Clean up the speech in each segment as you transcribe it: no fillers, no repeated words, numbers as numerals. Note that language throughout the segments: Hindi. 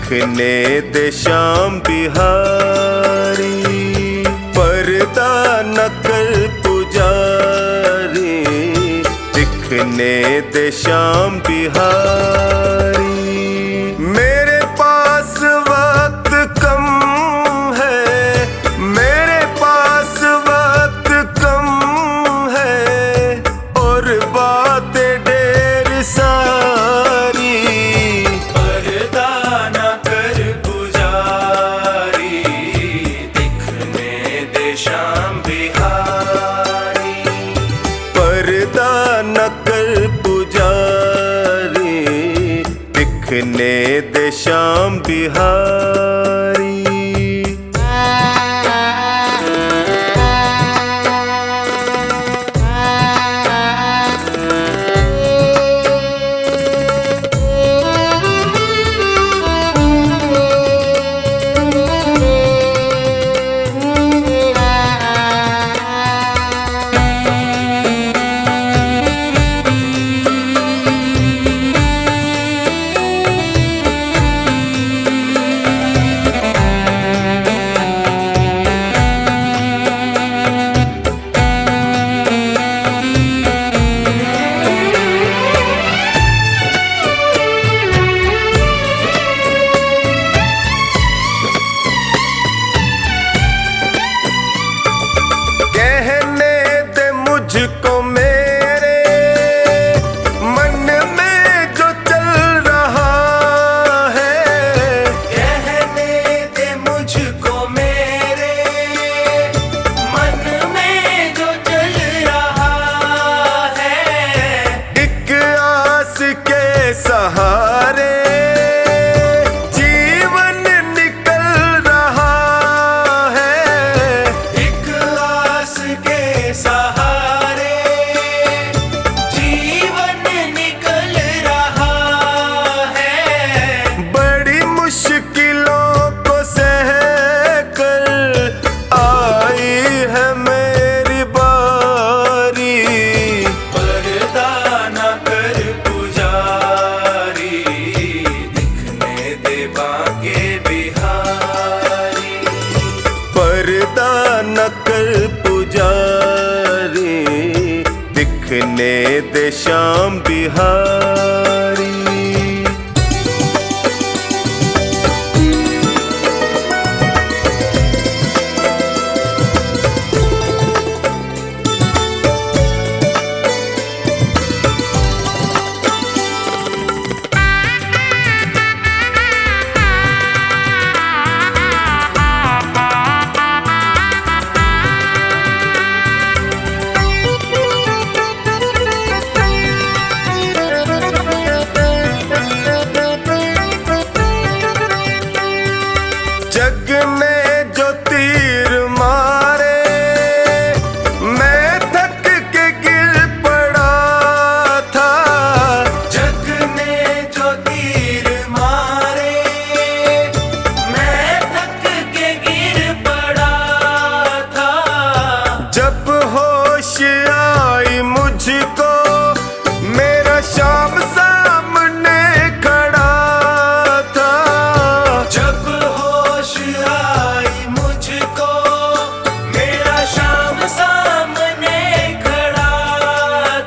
दिखने दे श्याम बिहारी, पर्दा न कर पुजारी, दिखने दे श्याम बिहारी। मेरे पास वक्त कम है, मेरे पास वक्त कम है, और बातें ढेर सारी, पर्दा न कर पुजारी, दिखने दे श्याम बिहारी, पर्दा न कर पुजारी, दिखने दे श्याम बिहारी। मुझको मेरे मन में जो चल रहा है, कहने दे मुझको मेरे मन में जो चल रहा है। एक आस के सहारे जीवन निकल रहा है, एक आस के सहारे पर्दा न कर पुजारी, दिखने दे श्याम बिहारी। जग ने जो तीर मारे, मैं थक के गिर पड़ा था, जग ने जो तीर मारे, मैं थक के गिर पड़ा था। जब होश आई मुझको मेरा श्याम सामने खड़ा था, जब आई मुझको मेरा श्याम सामने खड़ा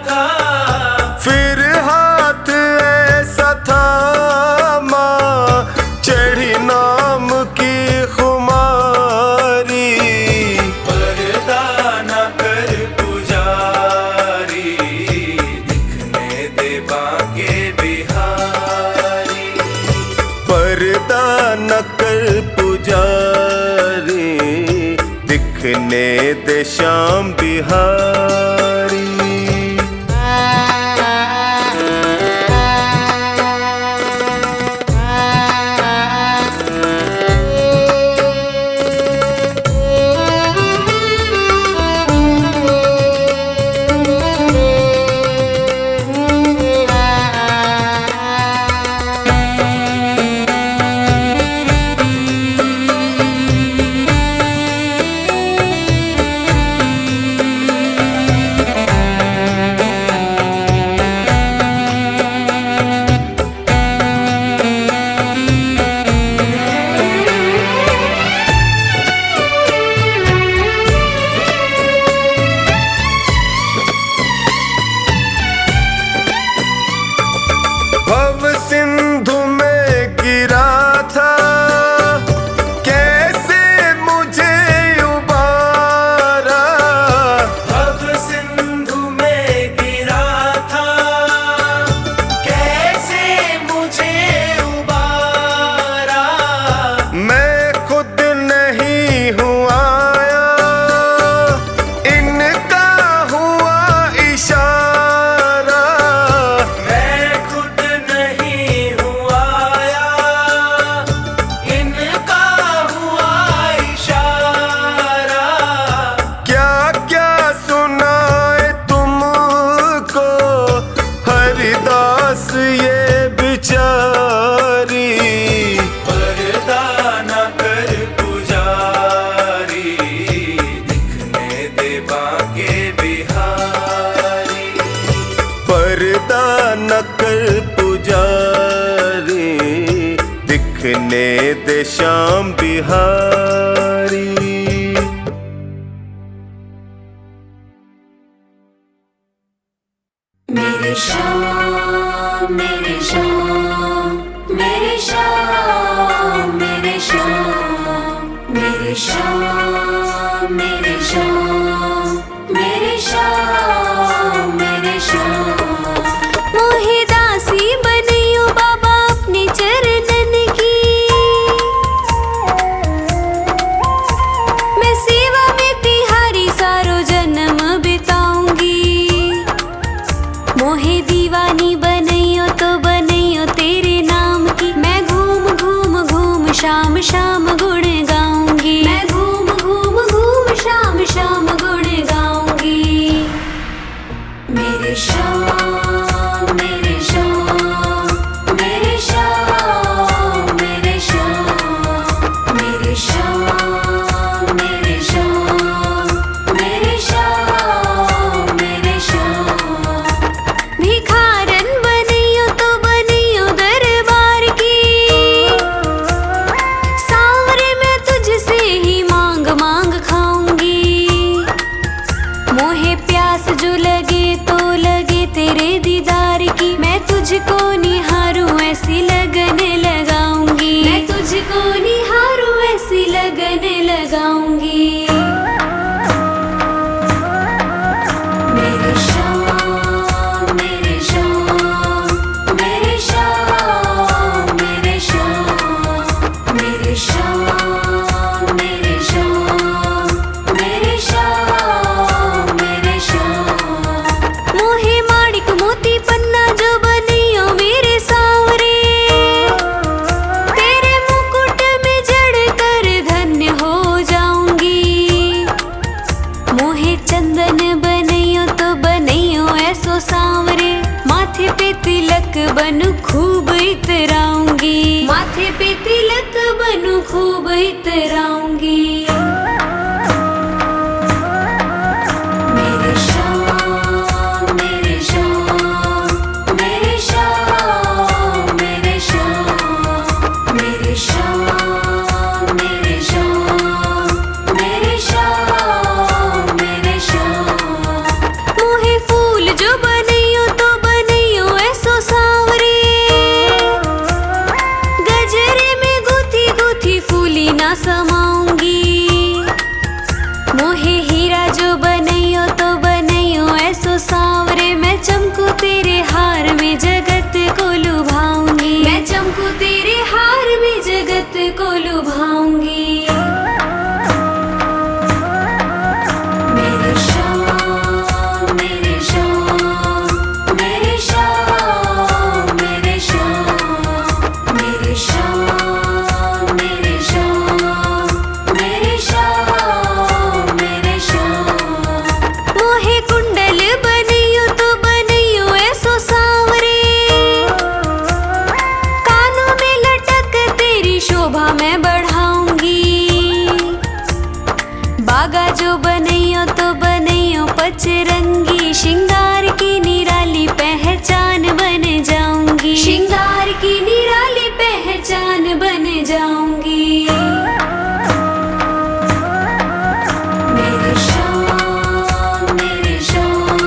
था। फिर हाथ ऐसा थामा, चढ़ी नाम की खुमारी, पर्दा न कर पुजारी, दिखने दे बांके बिहारी, पर्दा न कर पुजारी, दिखने दे श्याम बिहारी। दिखने दे श्याम बिहारी। मेरे श्याम मेरे श्याम मेरे श्याम मेरे श्याम मेरे श्याम मेरे श्याम मेरे श्याम मेरे श्याम। मोहे दासी बनियो बाबा अपने चरणन की, मैं सेवा में तिहारी सारो जन्म बिताऊंगी। मोहे दीवानी बनइयो तो बनइयो तेरे नाम की, मैं घूम घूम घूम शाम शाम गुण गाऊंगी। मैं घूम घूम घूम शाम शाम गुण गाऊंगी। मेरे श्याम मेरे श्याम मेरे श्याम मेरे श्याम मेरे श्याम मेरे श्याम मेरे श्याम मेरे श्याम। भिखारन बनियो तो बनियो दरबार की, सांवरे मैं तुझसे ही मांग मांग खाऊंगी। मोहे प्यास जो लगे तो लगे तेरे दीदार की, मैं तुझको निहारूं ऐसी लगन लगाऊंगी। मैं तुझको निहारूं ऐसी लगन लगाऊंगी। मेरे श्याम मेरे श्याम मेरे श्याम मेरे श्याम मेरे श्याम मेरे श्याम मेरे श्याम मेरे श्याम। मोहे माणिक मोती पन्ना जो बनियो मेरे सांवरे, तेरे मुकुट में जड़ कर धन्य हो जाऊंगी। मोहे चंदन बनइयो तो बनइयो ऐसो सांवरे, माथे पे तिलक बनू खूब इतराऊंगी। माथे पे तिलक बनू खूब इतराऊंगी। मेरे श्याम मेरे श्याम मेरे श्याम मेरे श्याम मेरे श्याम मेरे श्याम मेरे श्याम मेरे श्याम। मोहे फूल जो बनइयो तो बनइयो ऐसो सांवरे, गजरे में गुथी गुथी फूली ना समाऊंगी। मोहे हीरा जो बनइयो तो बनइयो ऐसो सांवरे, मैं चमकू तेरे हार में जगत को लुभाऊंगी। मैं चमकू तेरे हार में जगत को लुभाऊंगी। मेरे श्याम मेरे श्याम मेरे श्याम मेरे श्याम मेरे श्याम मेरे श्याम मेरे श्याम मेरे श्याम। मोहे कुंडल बनियो तो बनियो ऐसो सांवरे, कानों में लटक तेरी शोभा मैं बढ़ाऊंगी। बागा जो बनइयो तो बनइयो पचरंगी, श्रृंगार की निराली पहचान बन जाऊंगी। श्रृंगार की निराली पहचान बन जाऊंगी। मेरे श्याम मेरे श्याम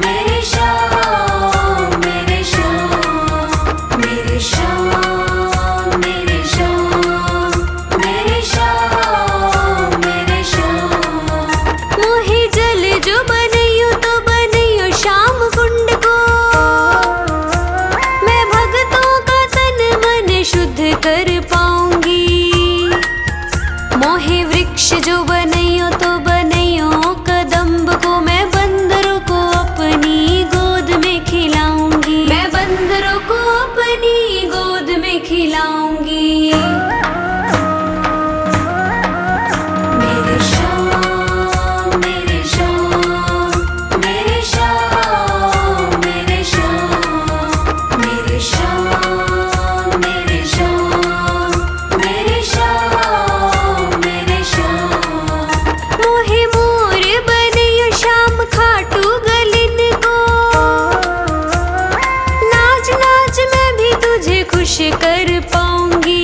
मेरे श्याम मेरे श्याम मेरे श्याम मेरे श्याम मेरे श्याम मेरे श्याम। मोहे जल जो बनइयो तो बनइयो श्याम कुंड को, मैं भक्तों का तन मन शुद्ध कर पाऊंगी। मोहे वृक्ष जो बनइयो तो बनइयो कदम्ब को, मैं बंदरों को अपनी गोद में खिलाऊंगी। मैं बंदरों को अपनी गोद में खिलाऊंगी। मेरे श्याम मेरे श्याम मेरे श्याम मेरे श्याम मेरे श्याम मेरे श्याम मेरे श्याम मेरे श्याम। मोहे मोर बनियो श्याम खाटू गलिन को, नाच नाच मैं भी तुझे खुश कर पाऊंगी।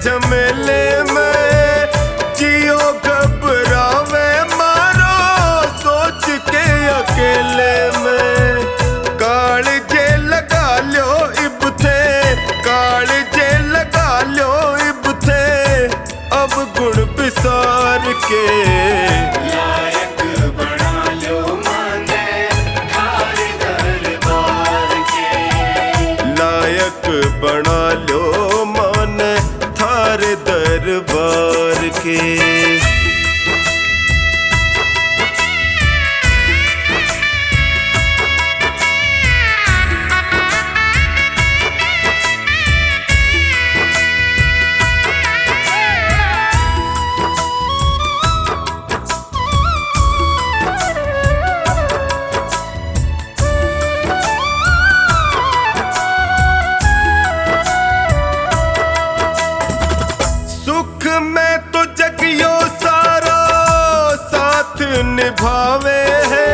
झमेले में जियो घबरावे मारो सोच के अकेले में। कालजे लगा लो इब थे, कालजे लगा लो इब थे, अब गुण बिसार के। लायक बना लो माने थारे दरबार के। लायक बना लो मन थारे दरबार के। सुख में तो जगियो सारा साथ निभावे है,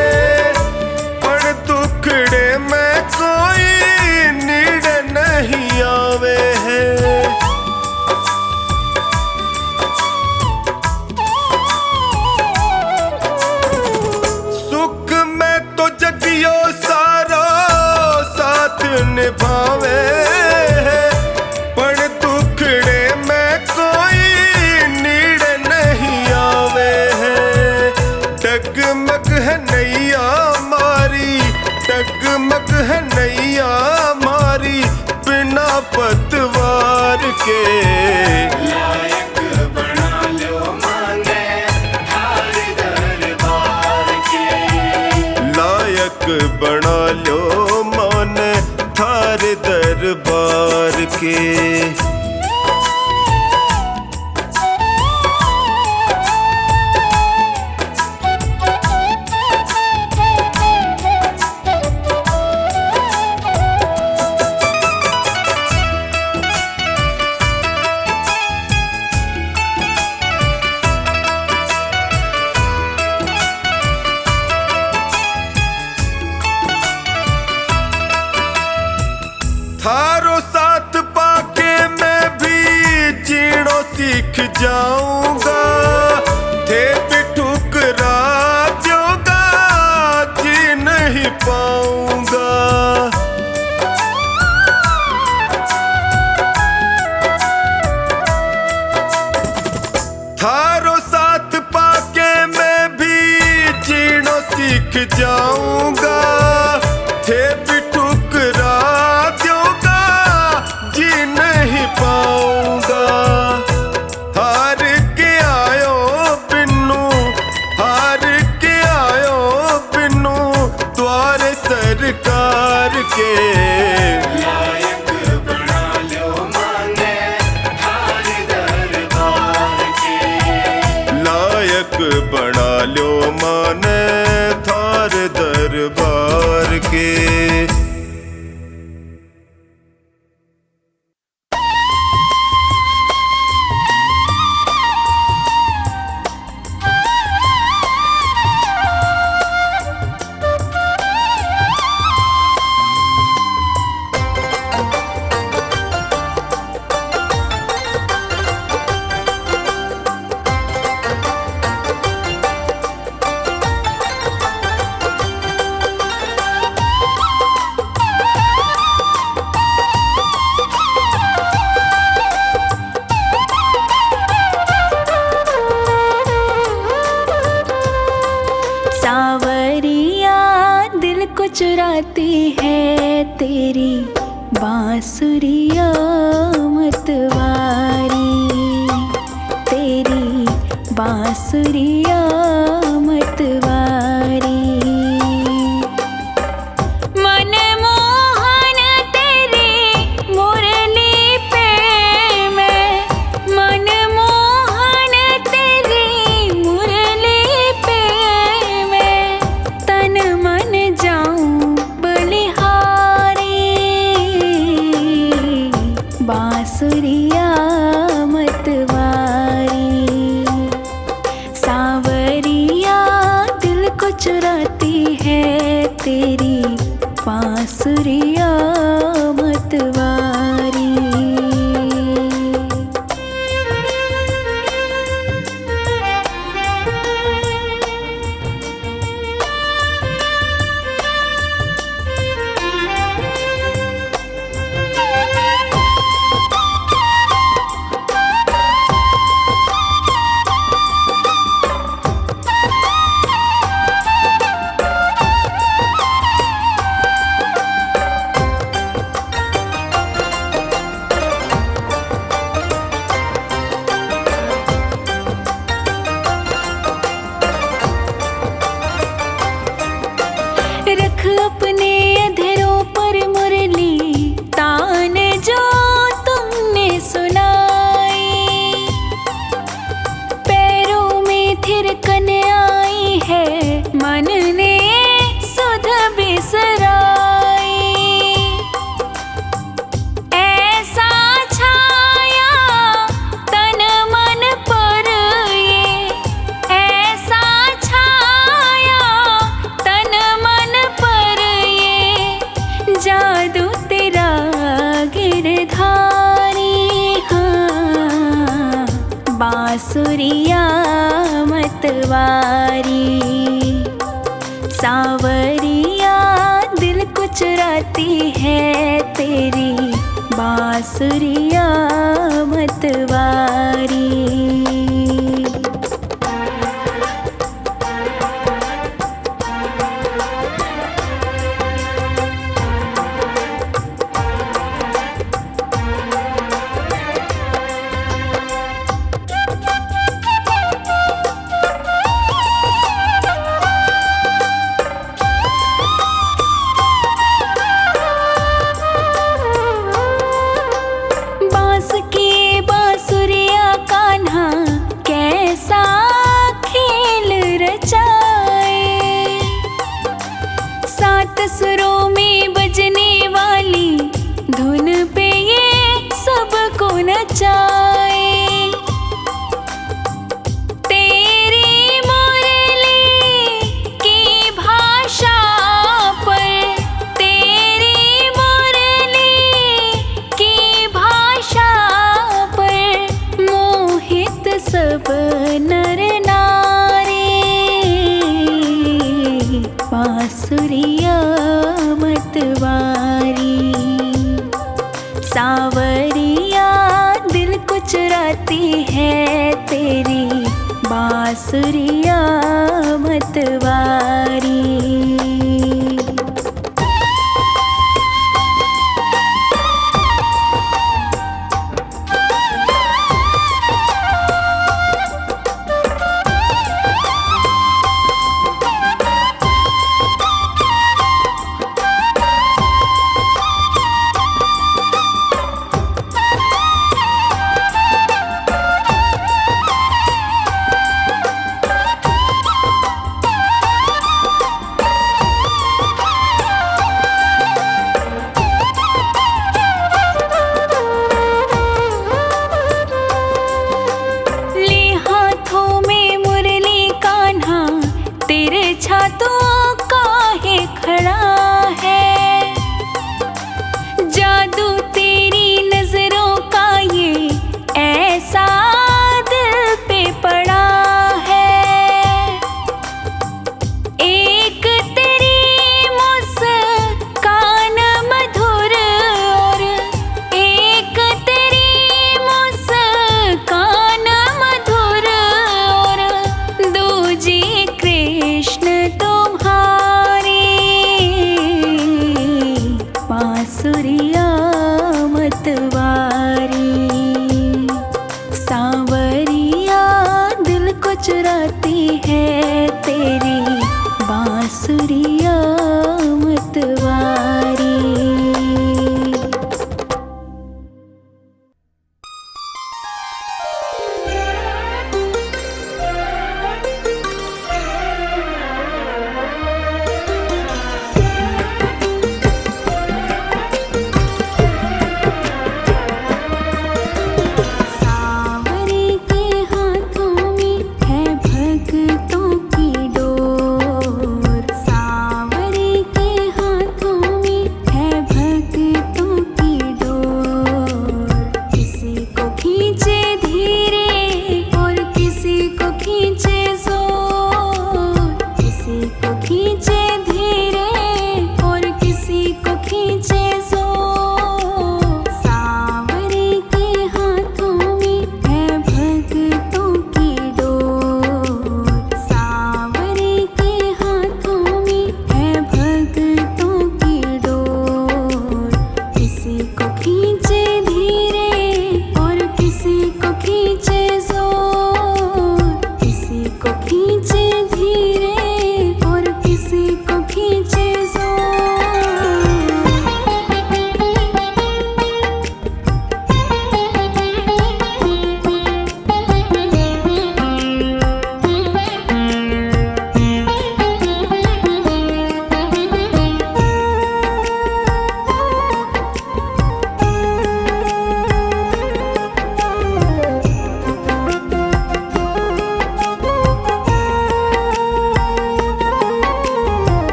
पर दुखड़े में कोई नीड़ नहीं आवे है। सुख में तो जगियो सारा साथ निभावे है, पर दुखड़े में कोई नीड़ नहीं आवे है। डगमग है नैया मारी, डगमग है नैया मारी बिना पतवार के। लायक बना लो माने थारे दरबार के। लायक बना लो मन थारे दरबार के। थारो साथ पाके मैं भी जीणो सीख जाऊंगा, थे भी ठुकरा दूंगा जी नहीं पाऊंगा। थारो साथ पाके मैं भी जीणो सीख जाऊंगा, थे भी ठुकरा दूंगा जी नहीं पाऊंगा। हार के आयो बिन्नू, हार के आयो बिन्नू द्वारे सरकार के। लायक बना लो माने थारे दरबार के। लायक बना लो मन थारे दरबार के। चुराती है तेरी बांसुरिया मतवारी, तेरी बांसुरिया मतवारी। मन मोहन तेरी मुरली पे मैं, मन मोहन तेरी मुरली पे मैं तन मन जाऊं बलिहारी। बांसुरिया मतवारी साव बांसुरिया मतवारी। सांवरिया दिल को चुराती है तेरी बांसुरिया मतवारी। बांस की बांसुरिया कान्हा कैसा खेल रचाए। सात सुरों में बजने वाली धुन पे ये सबको नचाए। तेरी मुरली की भाषा पर, तेरी मुरली की भाषा पर मोहित सब नर नारी। बांसुरिया मतवारी। सांवरिया दिल को चुराती है तेरी बांसुरिया मतवारी।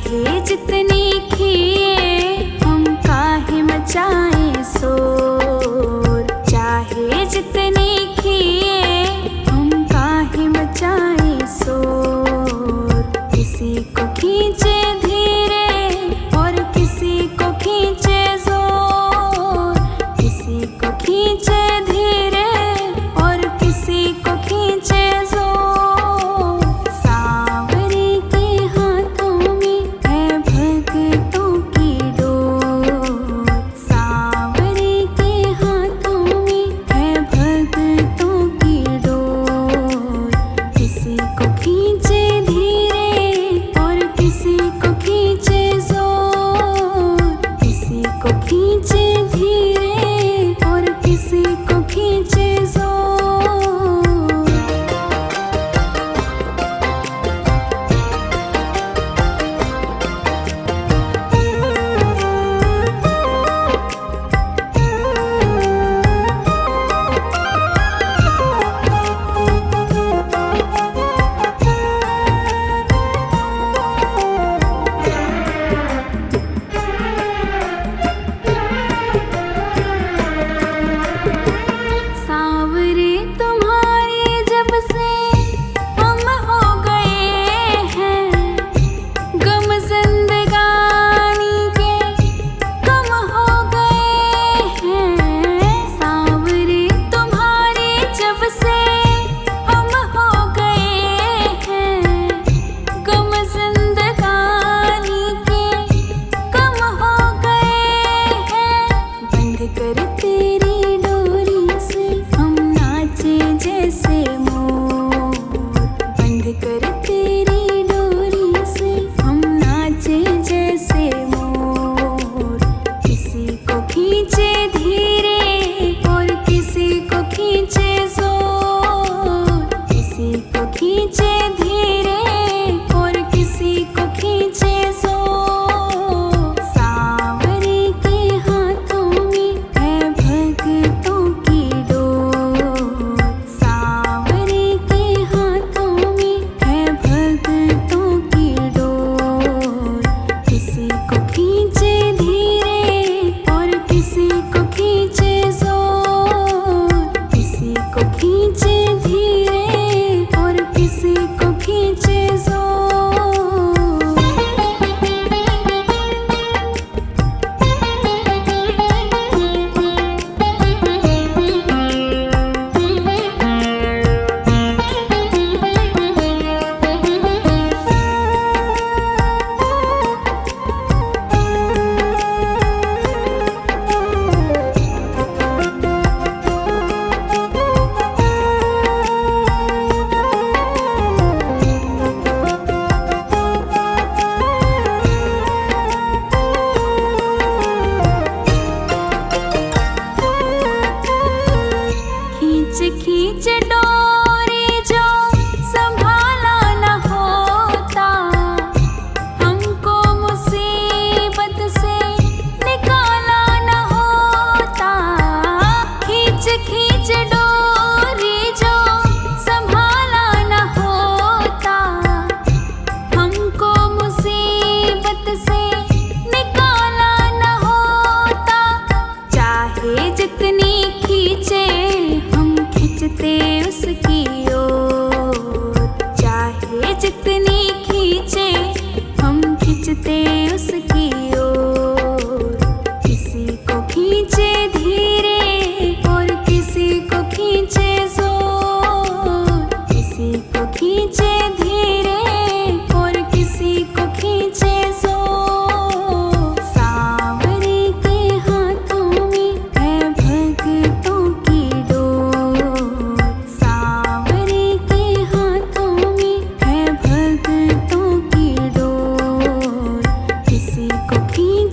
चाहे जितनी खिए हम काहे मचाए शोर, चाहे जितनी खिए हम काहे मचाए शोर। किसी को खींचे धीरे और किसी को खींचे जोर, किसी को खींचे धीरे और किसी को खींचे जोर। सांवरे के हाथों में है भक्तों की डोर, सांवरे के हाथों में है भक्तों की डोर। किसी को खींचे धीरे और किसी को खींचे जोर, किसी को खींचे धीरे और किसी को खींचे जोर। सांवरे तुम्हारे जब से हम हो गए हैं, गम जिंदगानी के कम हो गए हैं। सांवरे तुम्हारे जब से हम हो गए हैं, गम जिंदगानी के कम हो गए हैं। बंद कर तेरी डोरी से हम नाचे जैसे मोर, बंद कर तेरी डोरी से हम नाचे जैसे मोर। किसी को खींचे धीरे और किसी को खींचे जोर, किसी को खींचे धीरे और किसी को खींचे जोर। सांवरे के हाथों में है भक्तों की डोर, सांवरे के हाथों में है भक्तों की डोर। किसी को खींचे धीरे और किसी को खींचे जोर, किसी को खींचे धीरे और किसी को खींचे जोर। खींच खींच डोरी जो संभाला न होता, हमको मुसीबत से निकाला न होता। खींच खींच डोरी जो संभाला न होता, हमको मुसीबत से निकाला न होता। चाहे जितनी खींचे हम खींचते उसकी ओर, चाहे जितनी खींचे हम खींचते उसकी ओर। किसी को खींचे धीरे और किसी को खींचे जोर, किसी को खींचे धीरे और किसी को खींचे जोर। सांवरे के हाथों में है भक्तों की डोर, सांवरे के हाथों में है भक्तों की डोर। किसी को खींचे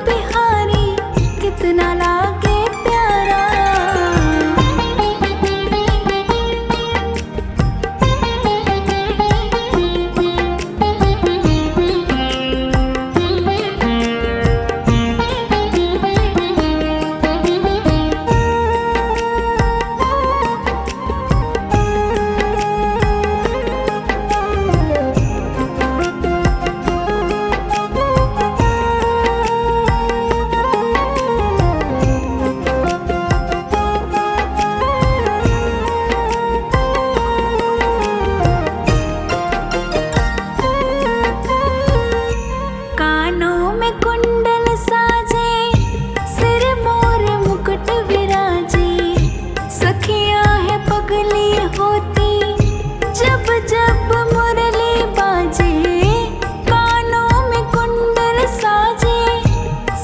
बिहारी कितना लागे प्यारा। कानों में कुंडल साजे, सिर मोर मुकुट विराजे, सखियां है पगली होती जब जब मुरली बाजे। कानों में कुंडल साजे,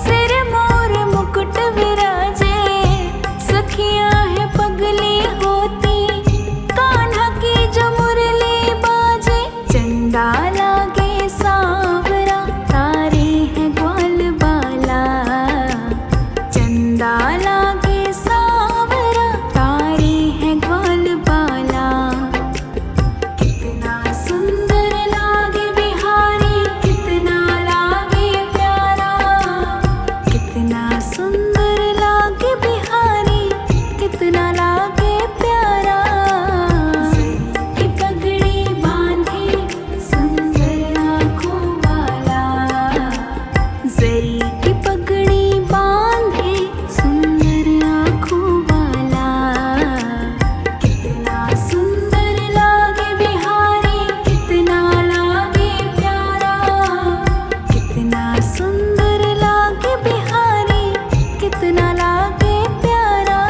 सिर मोर मुकुट विराजे, सखियां है पगली होती कान्हा की जो मुरली बाजे। चंदा लागे सांवरा तारे हैं ग्वाल बाला, चंदा लागे सांवरा तारे हैं ग्वाल बाला। कितना सुंदर लागे बिहारी कितना लागे प्यारा, कितना सुंदर लागे बिहारी कितना लागे प्यारा। की पगड़ी बांधे सुंदर आँखों वाला, जरी की पगड़ी बांधे सुंदर आँखों वाला। कितना सुंदर लागे बिहारी कितना लागे प्यारा, कितना सुंदर लागे बिहारी कितना लागे प्यारा।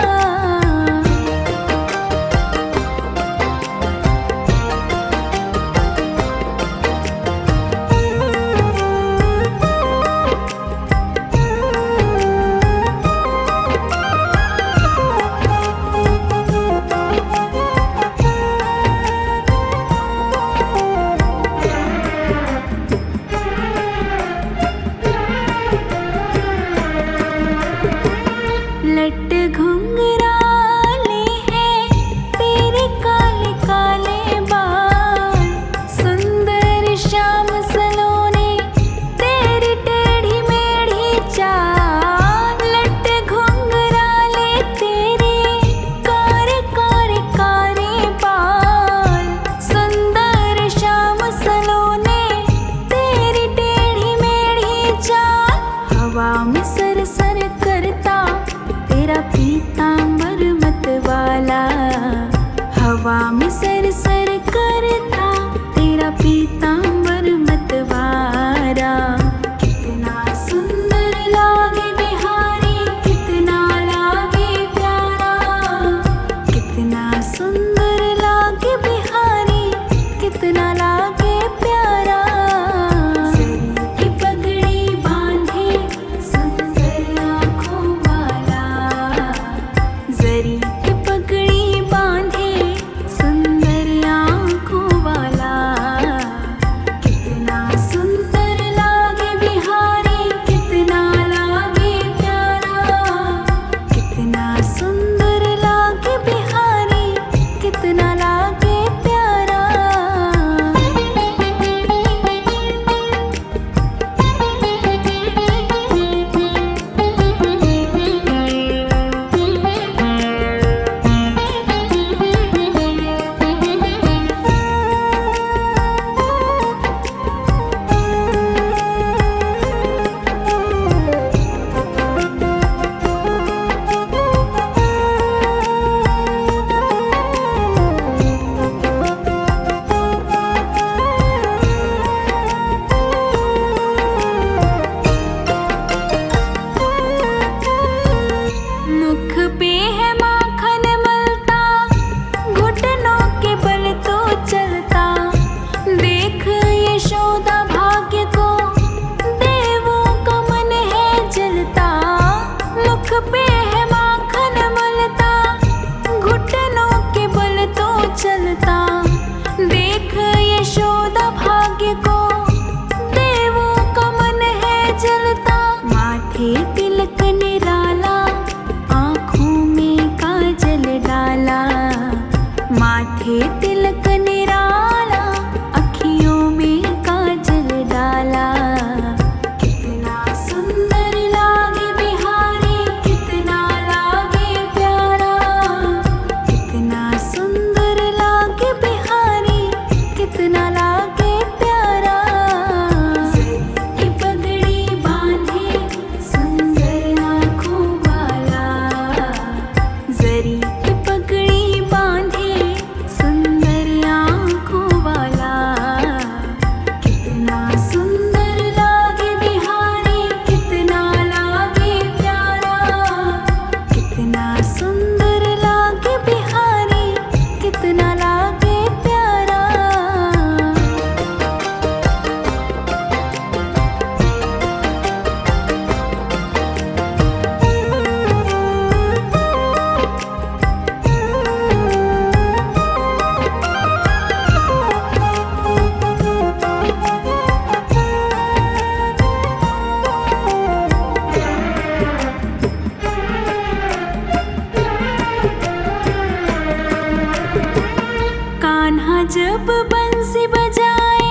जब बंसी बजाए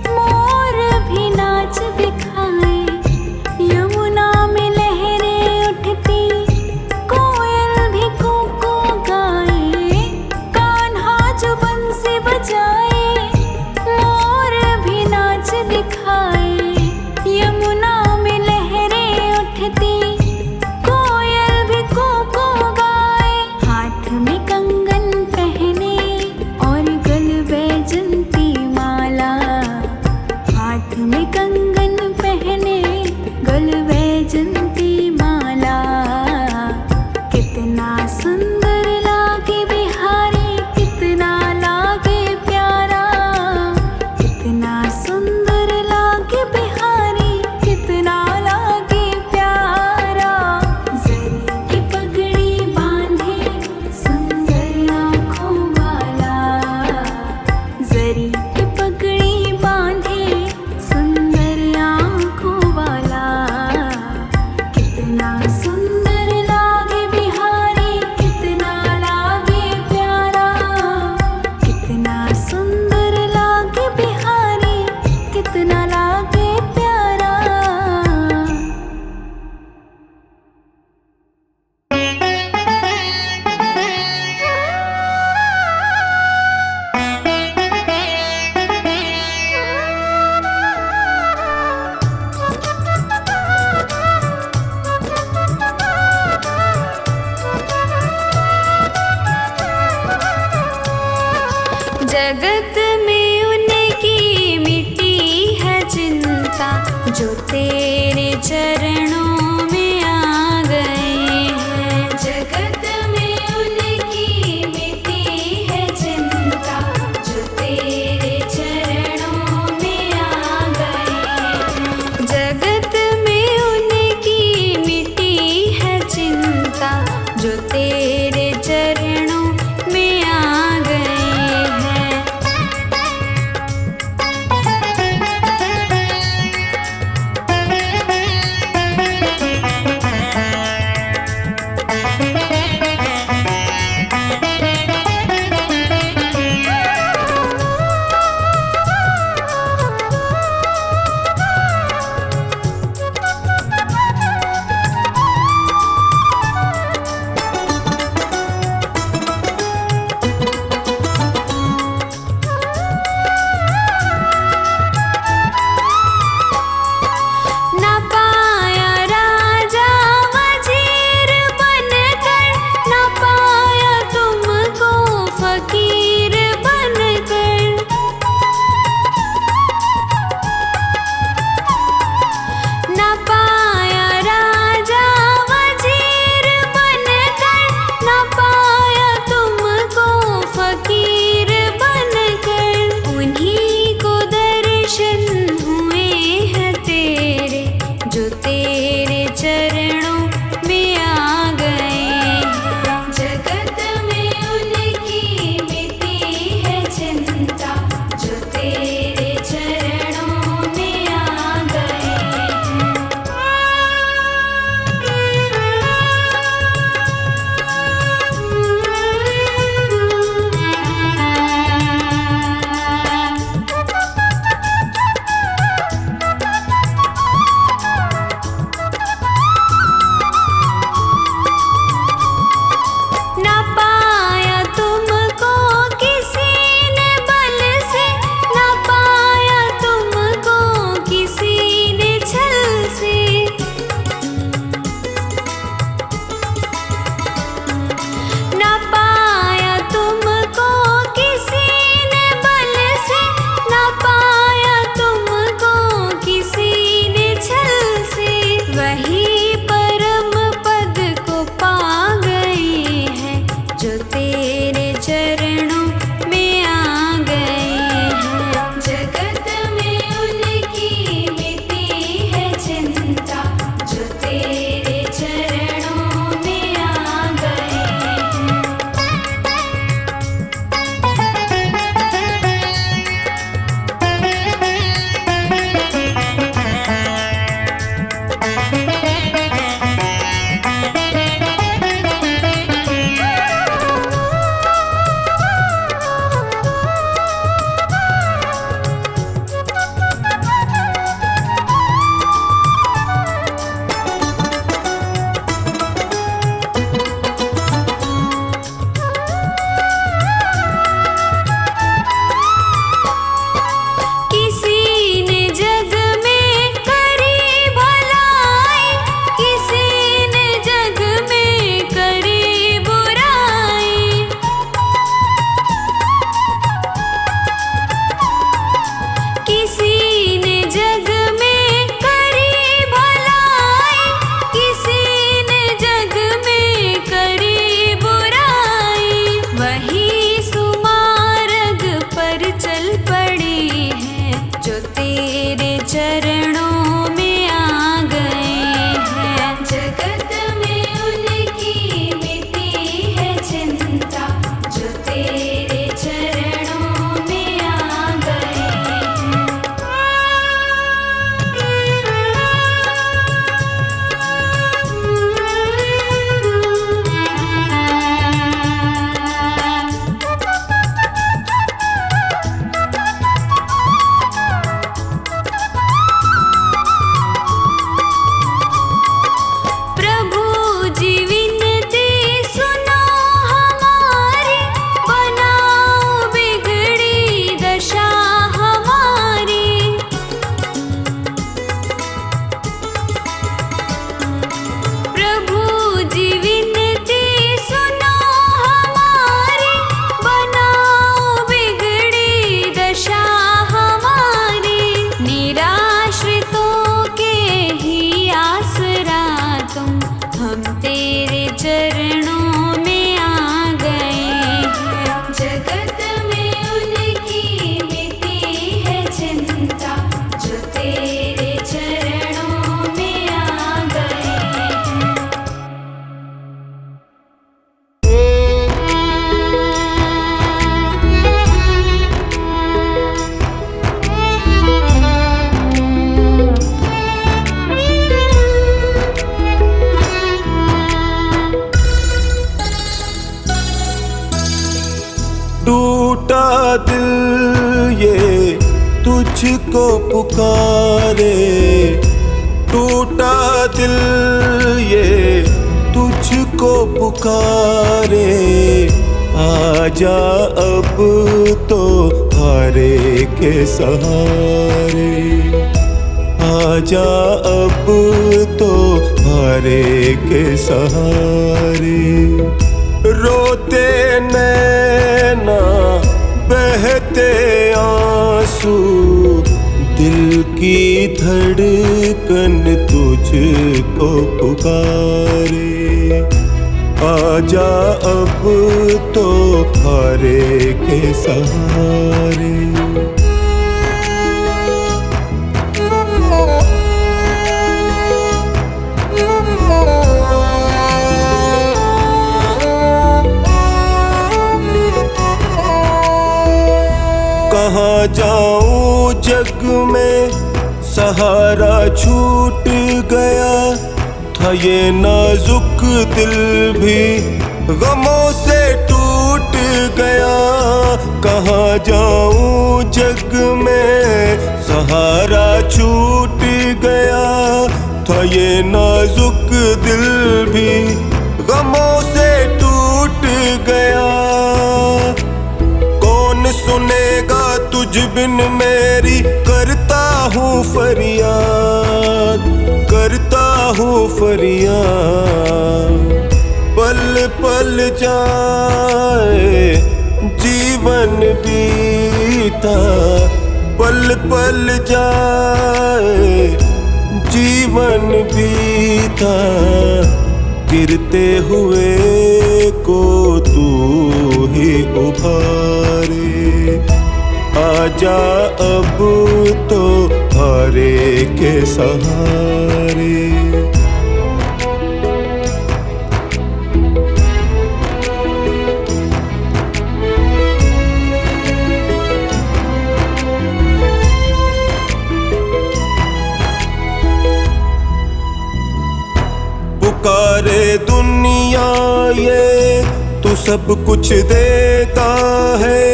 मोर भी नाच दिखाए, यमुना में लहरें उठती कोयल भी कूकू गाए। कान्हा जो बंसी बजाए मोर भी नाच दिखाए, यमुना में लहरें उठती कोयल भी कूकू गाए। हाथ में कंगन पहने और गल बैजंती माला, हाथ में कंगन पहने गल बैजंती माला। कितना सुंदर लागे बिहारी, कितना लागे प्यारा, कितना सुंदर लागे बिहारी, कितना लागे प्यारा। जरी की पगड़ी बांधे सुंदर आँखों वाला, जरी की पगड़ी बांधे सुंदर आँखों वाला। कितना सुंदर लागे बिहारी, कितना लागे प्यारा, कितना सुंदर लागे बिहारी, कितना लागे प्यारा। जगत में उनकी मिटी है चिंता, जो तेरे चरणों में आ गए हैं। जगत में उनकी मिटी है चिंता, जो तेरे चरणों में आ गए हैं। जगत में उनकी मिटी है चिंता, जो तेरे चरणों में आ गए हैं। को पुकारे, टूटा दिल ये तुझको पुकारे। आजा अब तो हारे के सहारे, आजा अब तो हारे के सहारे। रोते नैना बहते आंसू, दिल की धड़कन तुझको पुकारे। आजा अब तो हारे के सहारे। कहाँ जाऊं जग में सहारा छूट गया, था ये नाजुक दिल भी गमों से टूट गया। कहाँ जाऊं जग में सहारा छूट गया, था ये नाजुक दिल भी गमों से टूट गया। कौन सुनेगा तुझ बिन मेरी करता हूँ फरियाद, करता हूँ फरियाद। पल पल जाए जीवन बीता, पल पल जाए जीवन बीता। गिरते हुए को तू ही उभारे। आजा अब तो हारे के सहारे। पुकारे दुनिया ये तू सब कुछ देता है,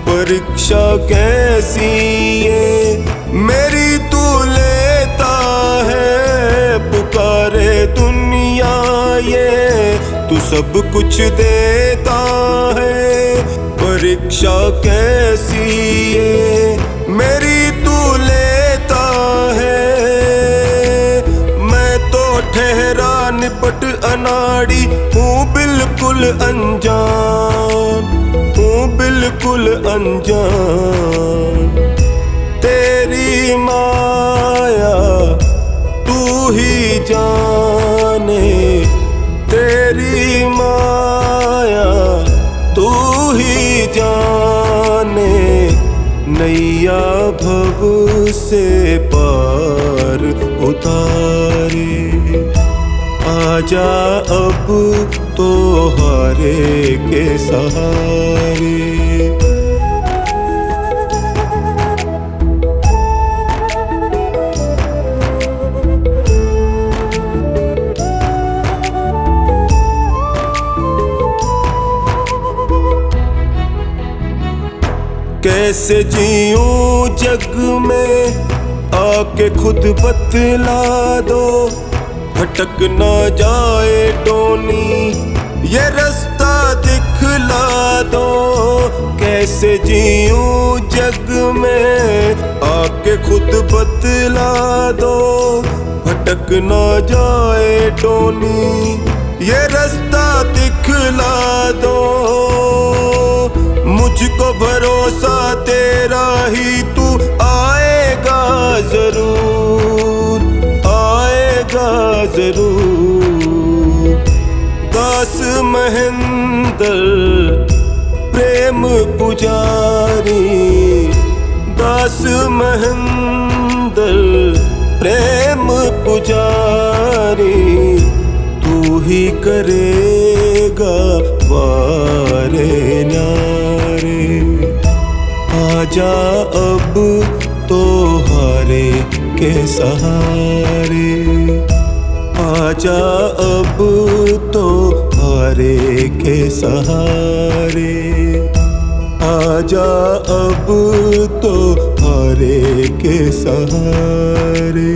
परीक्षा कैसी ये मेरी तू लेता है। पुकारे दुनिया ये तू सब कुछ देता है, परीक्षा कैसी ये मेरी तू लेता है। मैं तो ठहरा निपट अनाड़ी हूँ बिल्कुल अनजान, हूँ बिल्कुल अनजान। तेरी माया तू ही जाने, तेरी माया तू ही जाने। नैया भव से पार उतारे। आजा अब तो हारे के सहारे। कैसे जीऊं जग में आके खुद बतला दो, भटक न जाए टोनी ये रास्ता दिखला दो। कैसे जीऊं जग में आके खुद बतला दो, भटक न जाए टोनी ये रास्ता दिखला दो। मुझको भरोसा तेरा ही तू आएगा जरूर, आएगा जरूर। दास महेंद्र प्रेम पुजारी, दास महेंद्र प्रेम पुजारी। तू ही करेगा वारे न्यारे। आजा अब तो हारे के सहारे। आजा अब तो हारे के सहारे। आजा अब तो हारे के सहारे।